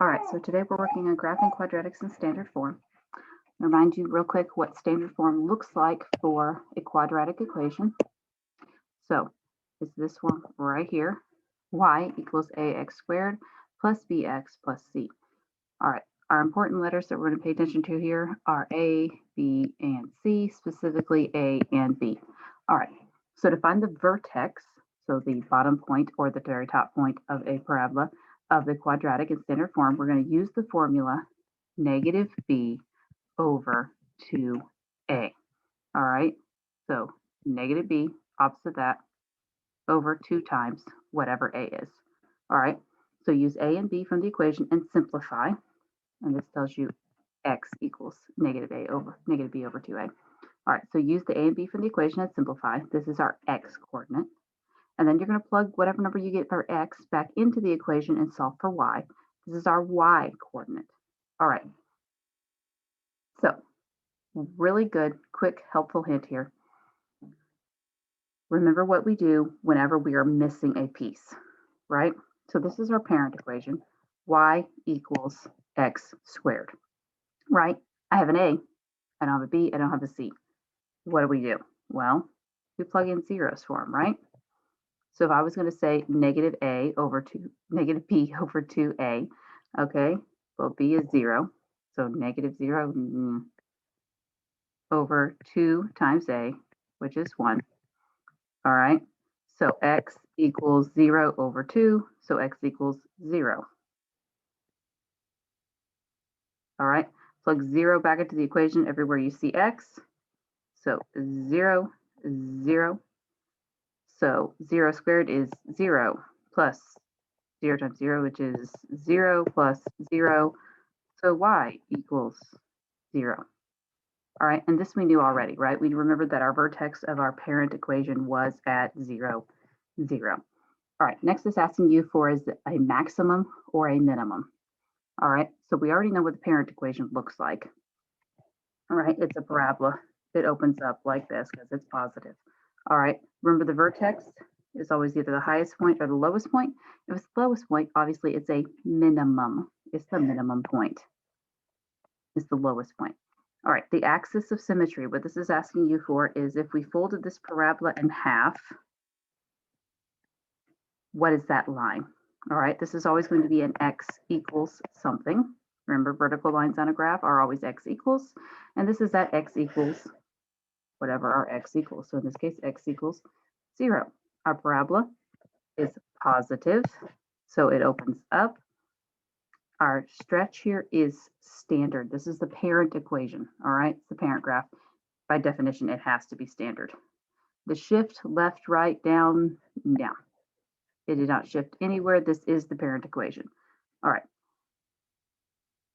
All right, so today we're working on graphing quadratics in standard form. Remind you real quick what standard form looks like for a quadratic equation. So it's this one right here. Y equals ax squared plus bx plus c. All right, our important letters that we're going to pay attention to here are A, B, and C, specifically A and B. All right, so to find the vertex, so the bottom point or the very top point of a parabola of the quadratic in standard form, we're going to use the formula negative B over 2A. All right, so negative B, opposite that, over 2 times whatever A is. All right, so use A and B from the equation and simplify. And this tells you x equals negative B over 2A. All right, so use the A and B from the equation and simplify. This is our x coordinate. And then you're going to plug whatever number you get for x back into the equation and solve for y. This is our y coordinate. All right. So really good, quick, helpful hint here. Remember what we do whenever we are missing a piece, right? So this is our parent equation, y equals x squared, right? I have an A, I don't have a B, I don't have a C. What do we do? Well, we plug in zeros for them, right? So if I was going to say negative B over 2A, okay, well, B is 0. So negative 0 over 2 times A, which is 1. All right, so x equals 0 over 2, so x equals 0. All right, plug 0 back into the equation everywhere you see x. So 0, 0. So 0 squared is 0 plus 0 times 0, which is 0 plus 0. So y equals 0. All right, and this we knew already, right? We remembered that our vertex of our parent equation was at 0, 0. All right, next it's asking you for is a maximum or a minimum. All right, so we already know what the parent equation looks like. All right, it's a parabola. It opens up like this because it's positive. All right, remember the vertex is always either the highest point or the lowest point. If it's the lowest point, obviously it's a minimum. It's the minimum point. It's the lowest point. All right, the axis of symmetry, what this is asking you for is if we folded this parabola in half, what is that line? All right, this is always going to be an x equals something. Remember, vertical lines on a graph are always x equals, and this is that x equals whatever our x equals. So in this case, x equals 0. Our parabola is positive, so it opens up. Our stretch here is standard. This is the parent equation, all right? It's the parent graph. By definition, it has to be standard. The shift left, right, down, down. It did not shift anywhere. This is the parent equation. All right.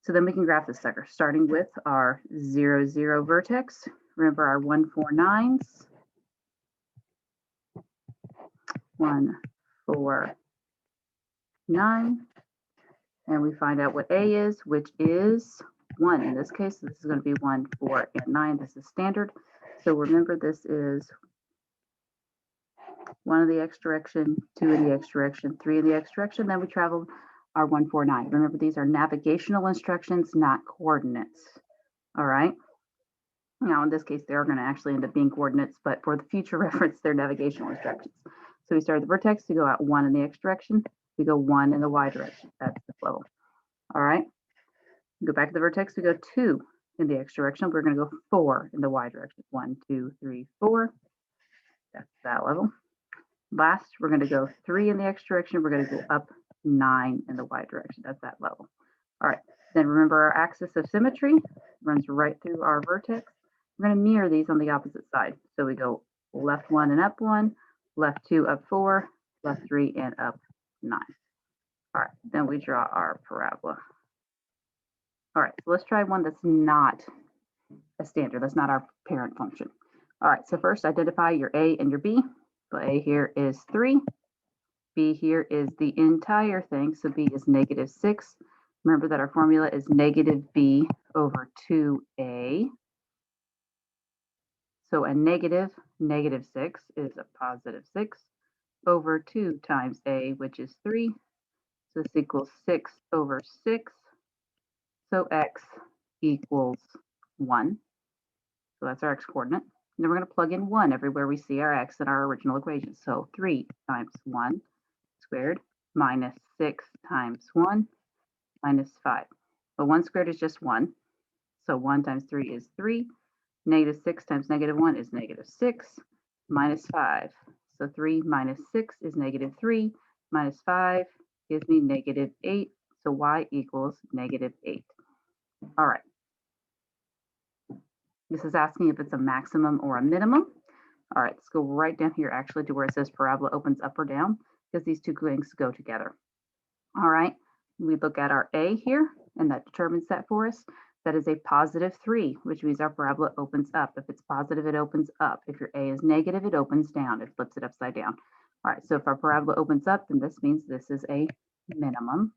So then we can graph this sucker, starting with our 0, 0 vertex. Remember our 1, 4, 9s. 1, 4, 9. And we find out what A is, which is 1. In this case, this is going to be 1, 4, and 9. This is standard. So remember, this is 1 in the x direction, 2 in the x direction, 3 in the x direction. Then we travel our 1, 4, 9. Remember, these are navigational instructions, not coordinates. All right. Now, in this case, they are going to actually end up being coordinates, but for the future reference, they're navigational instructions. So we start at the vertex to go out 1 in the x direction. We go 1 in the y direction. That's this level. All right. Go back to the vertex. We go 2 in the x direction. We're going to go 4 in the y direction. 1, 2, 3, 4. That's that level. Last, we're going to go 3 in the x direction. We're going to go up 9 in the y direction. That's that level. All right. Then remember our axis of symmetry runs right through our vertex. We're going to mirror these on the opposite side. So we go left 1 and up 1, left 2, up 4, left 3, and up 9. All right. Then we draw our parabola. All right. So let's try one that's not a standard. That's not our parent function. All right. So first, identify your A and your B. So A here is 3. B here is the entire thing. So B is negative 6. Remember that our formula is negative B over 2A. So a negative 6 is a positive 6 over 2 times A, which is 3. This equals 6 over 6. So x equals 1. So that's our x coordinate. And then we're going to plug in 1 everywhere we see our x in our original equation. So 3 times 1 squared minus 6 times 1 minus 5. But 1 squared is just 1. So 1 times 3 is 3. Negative 6 times negative 1 is negative 6 minus 5. So 3 minus 6 is negative 3 minus 5 gives me negative 8. So y equals negative 8. All right. This is asking if it's a maximum or a minimum. All right, let's go right down here actually to where it says parabola opens up or down, because these two things go together. All right, we look at our a here, and that determines that for us. That is a positive 3, which means our parabola opens up. If it's positive, it opens up. If your a is negative, it opens down. It flips it upside down. All right, so if our parabola opens up, then this means this is a minimum.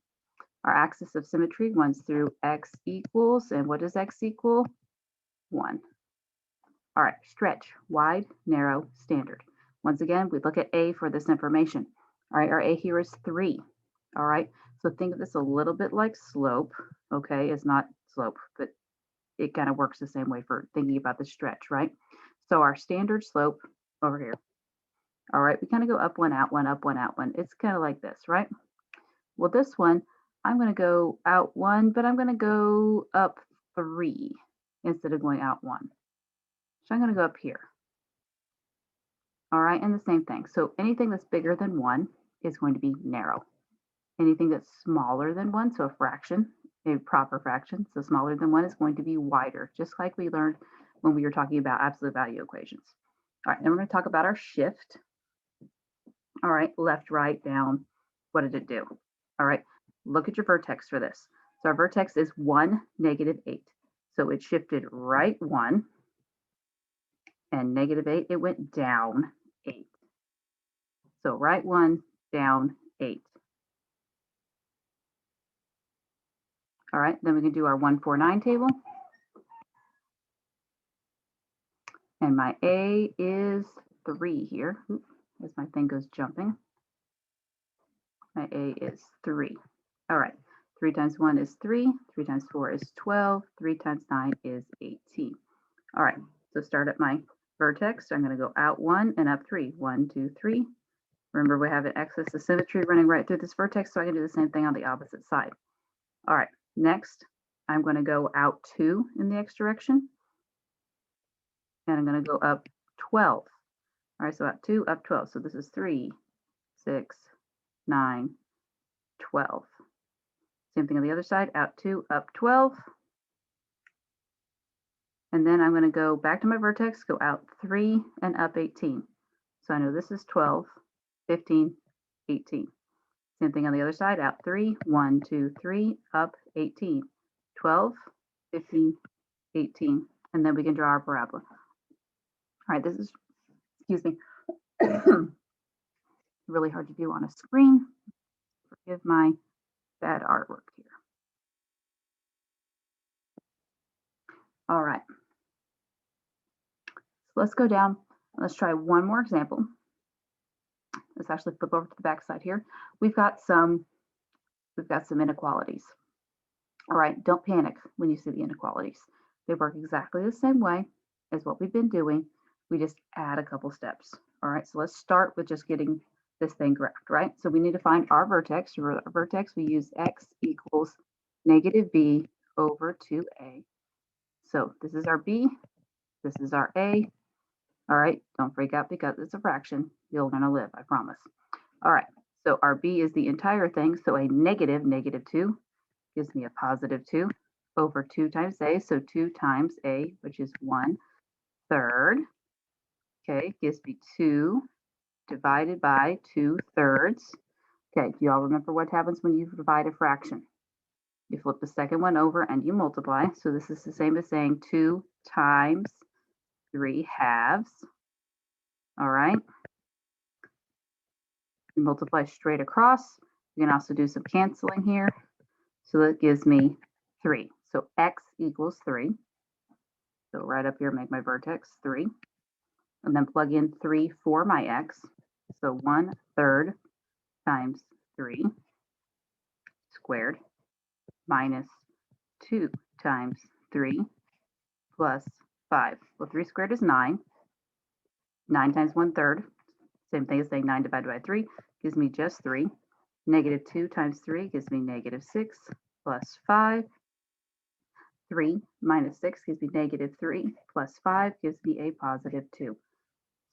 Our axis of symmetry runs through x equals, and what does x equal? 1. All right, stretch, wide, narrow, standard. Once again, we look at A for this information. All right, our A here is 3. All right, so think of this a little bit like slope. Okay, it's not slope, but it kind of works the same way for thinking about the stretch, right? So our standard slope over here. All right, we kind of go up 1, out 1, up 1, out 1. It's kind of like this, right? Well, this one, I'm going to go out 1, but I'm going to go up 3 instead of going out 1. So I'm going to go up here. All right, and the same thing. So anything that's bigger than 1 is going to be narrow. Anything that's smaller than 1, so a fraction, a proper fraction, so smaller than 1 is going to be wider, just like we learned when we were talking about absolute value equations. All right, now we're going to talk about our shift. All right, left, right, down. What did it do? All right, look at your vertex for this. So our vertex is 1, negative 8. So it shifted right 1, and negative 8, it went down 8. So right 1, down 8. All right, then we can do our 149 table. And my A is 3 here. Oops, as my thing goes jumping. My A is 3. All right, 3 times 1 is 3. 3 times 4 is 12. 3 times 9 is 18. All right, so start at my vertex. So I'm going to go out 1 and up 3. 1, 2, 3. Remember, we have an axis of symmetry running right through this vertex, so I can do the same thing on the opposite side. All right, next, I'm going to go out 2 in the x direction. And I'm going to go up 12. All right, so out 2, up 12. So this is 3, 6, 9, 12. Same thing on the other side, out 2, up 12. And then I'm going to go back to my vertex, go out 3 and up 18. So I know this is 12, 15, 18. Same thing on the other side, out 3, 1, 2, 3, up 18, 12, 15, 18. And then we can draw our parabola. All right, this is, excuse me, really hard to do on a screen. Forgive my bad artwork here. All right. So let's go down. Let's try one more example. Let's actually flip over to the back side here. We've got some inequalities. All right, don't panic when you see the inequalities. They work exactly the same way as what we've been doing. We just add a couple steps. All right, so let's start with just getting this thing graphed, right? So we need to find our vertex. For our vertex, we use x equals negative b over 2a. So this is our b, this is our a. All right, don't freak out because it's a fraction. You're gonna live, I promise. All right, so our b is the entire thing. So a negative 2 gives me a positive 2 over 2 times a. So 2 times a, which is 1/3. Okay, gives me 2 divided by 2/3. Okay, do you all remember what happens when you divide a fraction? You flip the second one over and you multiply. So this is the same as saying 2 times 3/2. All right. You multiply straight across. You can also do some canceling here. So that gives me 3. So x equals 3. So right up here, make my vertex 3. And then plug in 3 for my x. So 1/3 times 3. squared minus 2 times 3 plus 5. Well, 3 squared is 9. 9 times 1/3, same thing as saying 9 divided by 3, gives me just 3. Negative 2 times 3 gives me negative 6 plus 5. 3 minus 6 gives me negative 3 plus 5 gives me a positive 2.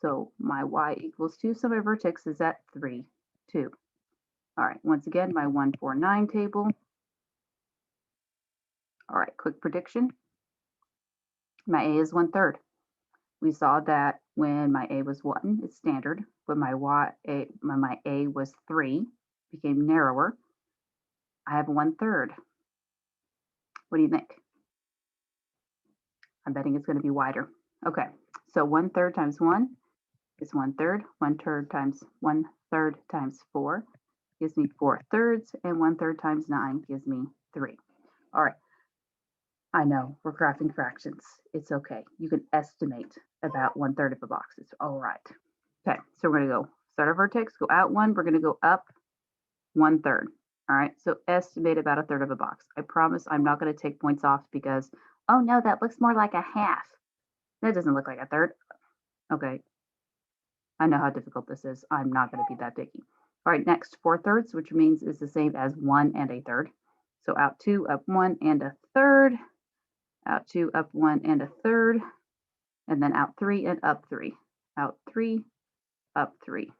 So my y equals 2, so my vertex is at 3, 2. All right, once again, my 1, 4, 9 table. All right, quick prediction. My a is 1/3. We saw that when my a was 1, it's standard. When my a was 3, became narrower, I have 1/3. What do you think? I'm betting it's going to be wider. Okay, so 1/3 times 1 is 1/3. 1/3 times 1/3 times 4 gives me 4/3, and 1/3 times 9 gives me 3. All right, I know we're crafting fractions. It's okay. You can estimate about 1/3 of a box. It's all right. Okay, so we're going to go start our vertex, go out 1. We're going to go up 1/3. All right, so estimate about 1/3 of a box. I promise I'm not going to take points off because, oh no, that looks more like a half. That doesn't look like 1/3. Okay, I know how difficult this is. I'm not going to be that picky. All right, next, 4/3, which means is the same as 1 and 1/3. So out 2, up 1 and 1/3, out 2, up 1 and 1/3, and then out 3 and up 3, out 3, up 3,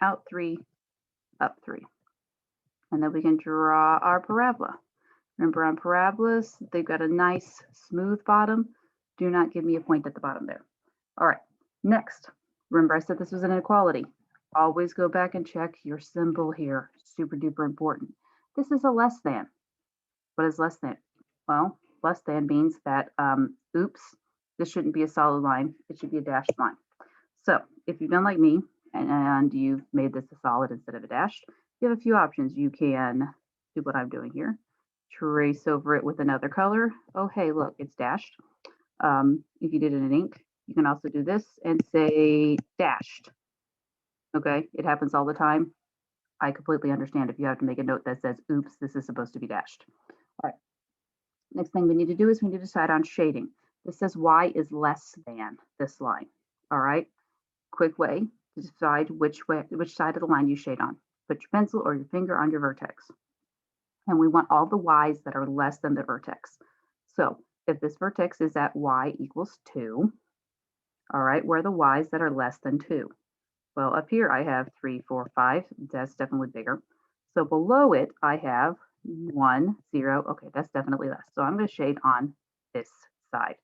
out 3, up 3. And then we can draw our parabola. Remember on parabolas, they've got a nice smooth bottom. Do not give me a point at the bottom there. All right, next, remember I said this was an inequality. Always go back and check your symbol here. Super duper important. This is a less than. What is less than? Well, less than means that, oops, this shouldn't be a solid line. It should be a dashed line. So if you've done like me and you've made this a solid instead of a dashed, you have a few options. You can do what I'm doing here. Trace over it with another color. Oh, hey, look, it's dashed. If you did it in ink, you can also do this and say dashed. Okay, it happens all the time. I completely understand if you have to make a note that says, oops, this is supposed to be dashed. All right, next thing we need to do is we need to decide on shading. This says y is less than this line. All right, quick way to decide which side of the line you shade on. Put your pencil or your finger on your vertex. And we want all the y's that are less than the vertex. So if this vertex is at y equals 2, all right, where are the y's that are less than 2? Well, up here I have 3, 4, 5. That's definitely bigger. So below it, I have 1, 0. Okay, that's definitely less. So I'm going to shade on this side.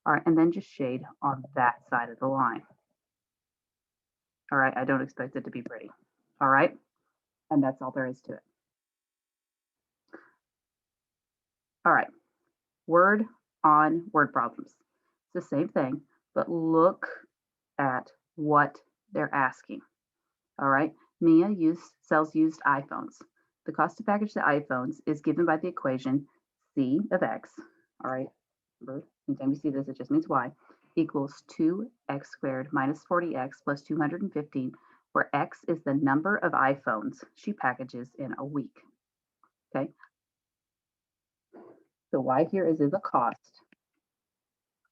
All right, and then just shade on that side of the line. All right, I don't expect it to be pretty. All right, and that's all there is to it. All right, word on word problems. It's the same thing, but look at what they're asking. All right, Mia sells used iPhones. The cost to package the iPhones is given by the equation C of X. All right, remember, anytime you see this, it just means Y equals 2x squared minus 40x plus 215, where X is the number of iPhones she packages in a week. Okay, so Y here is the cost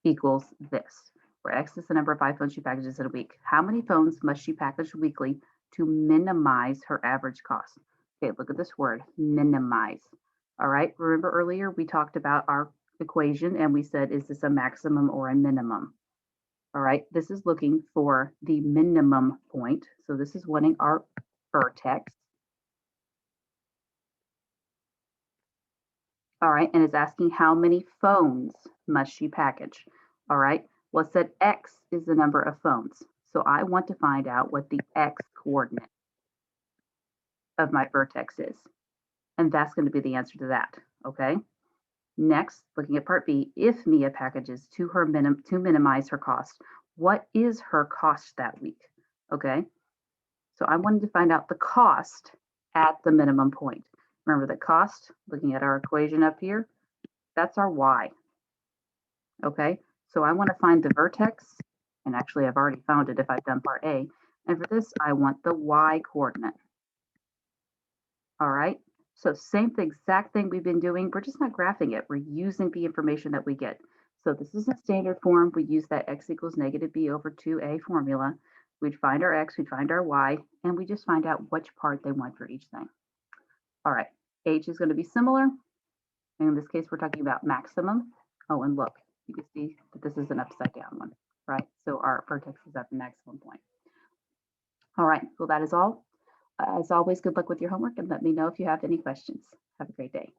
equals this, where X is the number of iPhones she packages in a week. How many phones must she package weekly to minimize her average cost? Okay, look at this word, minimize. All right, remember earlier we talked about our equation and we said, is this a maximum or a minimum? All right, this is looking for the minimum point. So this is wanting our vertex. All right, and it's asking how many phones must she package? All right, well, it said X is the number of phones. So I want to find out what the X coordinate of my vertex is. And that's going to be the answer to that, okay? Next, looking at part B, if Mia packages to minimize her cost, what is her cost that week? Okay, so I wanted to find out the cost at the minimum point. Remember the cost, looking at our equation up here, that's our Y. Okay, so I want to find the vertex, and actually I've already found it if I've done part A, and for this I want the Y coordinate. All right, So same exact thing we've been doing. We're just not graphing it. We're using the information that we get. So this is a standard form. We use that x equals negative b over 2a formula. We'd find our x, we'd find our y, and we just find out which part they want for each thing. All right, h is going to be similar. In this case, we're talking about maximum. Oh, and look, you can see that this is an upside down one, right? So our vertex is at the maximum point. All right, well, that is all. As always, good luck with your homework and let me know if you have any questions. Have a great day.